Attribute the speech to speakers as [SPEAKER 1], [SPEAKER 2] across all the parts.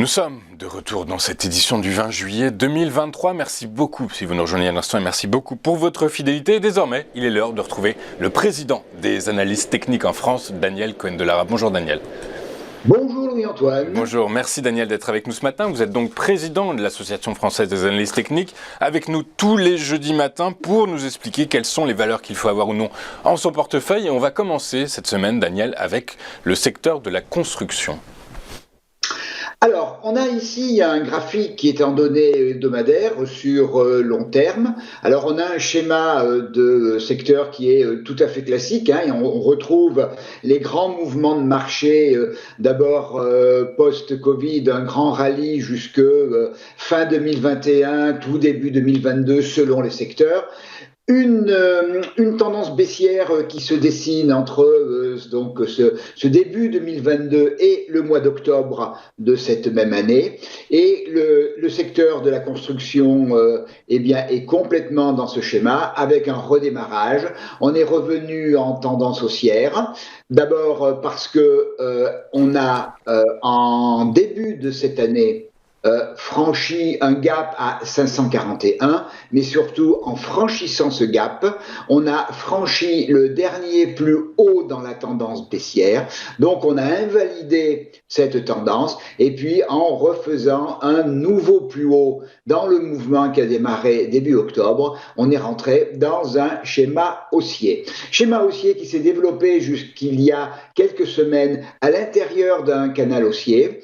[SPEAKER 1] Nous sommes de retour dans cette édition du 20 juillet 2023. Merci beaucoup si vous nous rejoignez à l'instant et merci beaucoup pour votre fidélité. Et désormais, il est l'heure de retrouver le président des analystes techniques en France, Daniel Cohen-Delara. Bonjour Daniel.
[SPEAKER 2] Bonjour Louis-Antoine.
[SPEAKER 1] Bonjour, merci Daniel d'être avec nous ce matin. Vous êtes donc président de l'Association française des analystes techniques, avec nous tous les jeudis matins pour nous expliquer quelles sont les valeurs qu'il faut avoir ou non en son portefeuille. Et on va commencer cette semaine, Daniel, avec le secteur de la construction.
[SPEAKER 2] Alors, on a ici un graphique qui est en données hebdomadaires sur long terme. Alors, on a un schéma de secteur qui est tout à fait classique, et on retrouve les grands mouvements de marché, d'abord post-Covid, un grand rallye jusque fin 2021, tout début 2022 selon les secteurs. Une tendance baissière qui se dessine entre donc ce début 2022 et le mois d'octobre de cette même année, et le secteur de la construction est complètement dans ce schéma avec un redémarrage. On est revenu en tendance haussière, d'abord parce que on a en début de cette année franchi un gap à 541, mais surtout en franchissant ce gap, on a franchi le dernier plus haut dans la tendance baissière. Donc on a invalidé cette tendance et puis en refaisant un nouveau plus haut dans le mouvement qui a démarré début octobre, on est rentré dans un schéma haussier. Schéma haussier qui s'est développé jusqu'il y a quelques semaines à l'intérieur d'un canal haussier.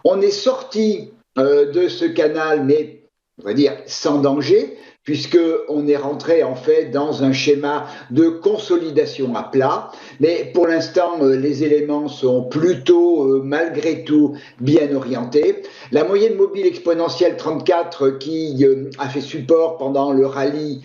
[SPEAKER 2] On est sorti de ce canal, mais on va dire sans danger, puisqu'on est rentré en fait dans un schéma de consolidation à plat. Mais pour l'instant, les éléments sont plutôt, malgré tout, bien orientés. La moyenne mobile exponentielle 34 qui a fait support pendant le rallye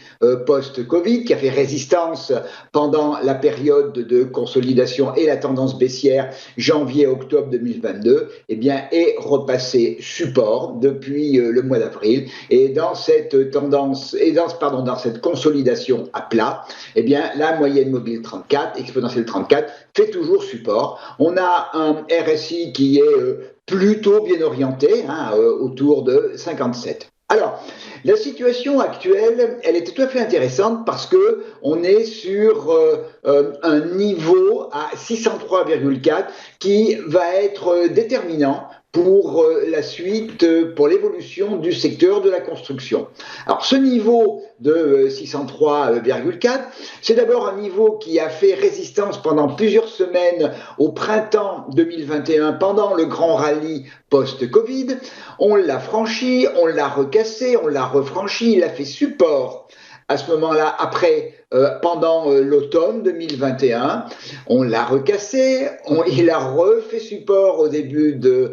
[SPEAKER 2] post-Covid, qui a fait résistance pendant la période de consolidation et la tendance baissière janvier-octobre 2022, est repassée support depuis le mois d'avril. Et dans cette tendance dans cette consolidation à plat, la moyenne mobile 34, exponentielle 34, fait toujours support. On a un RSI qui est plutôt bien orienté, autour de 57. Alors, la situation actuelle, elle est tout à fait intéressante parce que on est sur un niveau à 603,4 qui va être déterminant pour la suite, pour l'évolution du secteur de la construction. Alors ce niveau de 603,4, c'est d'abord un niveau qui a fait résistance pendant plusieurs semaines au printemps 2021, pendant le grand rallye post-Covid. On l'a franchi, on l'a recassé, on l'a refranchi, il a fait support à ce moment-là, après, pendant l'automne 2021, on l'a recassé, il a refait support au début de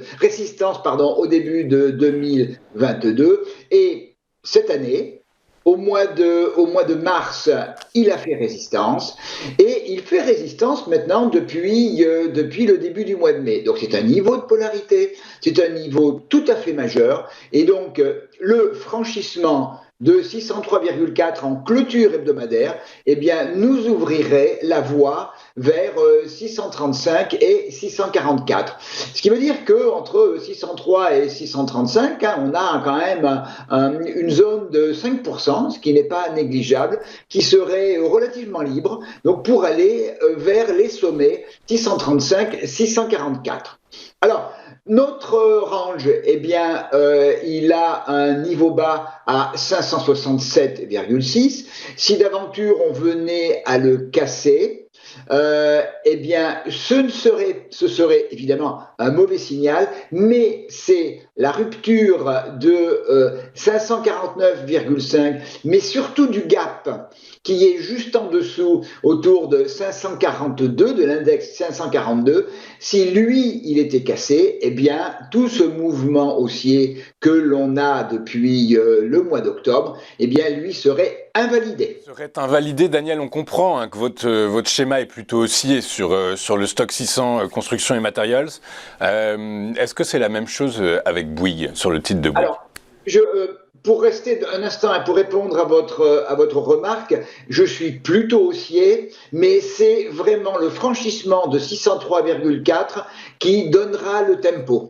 [SPEAKER 2] au début de 2022, et cette année, au mois de mars, il a fait résistance, et il fait résistance maintenant depuis le début du mois de mai. Donc c'est un niveau de polarité, c'est un niveau tout à fait majeur, et donc le franchissement de 603,4 en clôture hebdomadaire, nous ouvrirait la voie vers 635 et 644. Ce qui veut dire qu'entre 603 et 635, on a quand même une zone de 5%, ce qui n'est pas négligeable, qui serait relativement libre, donc pour aller vers les sommets 635, 644. Alors, notre range, il a un niveau bas à 567,6. Si d'aventure on venait à le casser, ce serait évidemment un mauvais signal, mais c'est la rupture de 549,5, mais surtout du gap qui est juste en dessous, autour de 542, de l'index 542. Si lui, il était cassé, tout ce mouvement haussier que l'on a depuis le mois d'octobre, lui serait invalidé.
[SPEAKER 1] Serait invalidé, Daniel, on comprend que votre schéma est plutôt haussier sur le stock 600 construction et materials. Est-ce que c'est la même chose avec Bouygues, sur le titre de Bouygues?
[SPEAKER 2] Alors, pour rester un instant et pour répondre à votre remarque, je suis plutôt haussier, mais c'est vraiment le franchissement de 603,4 qui donnera le tempo.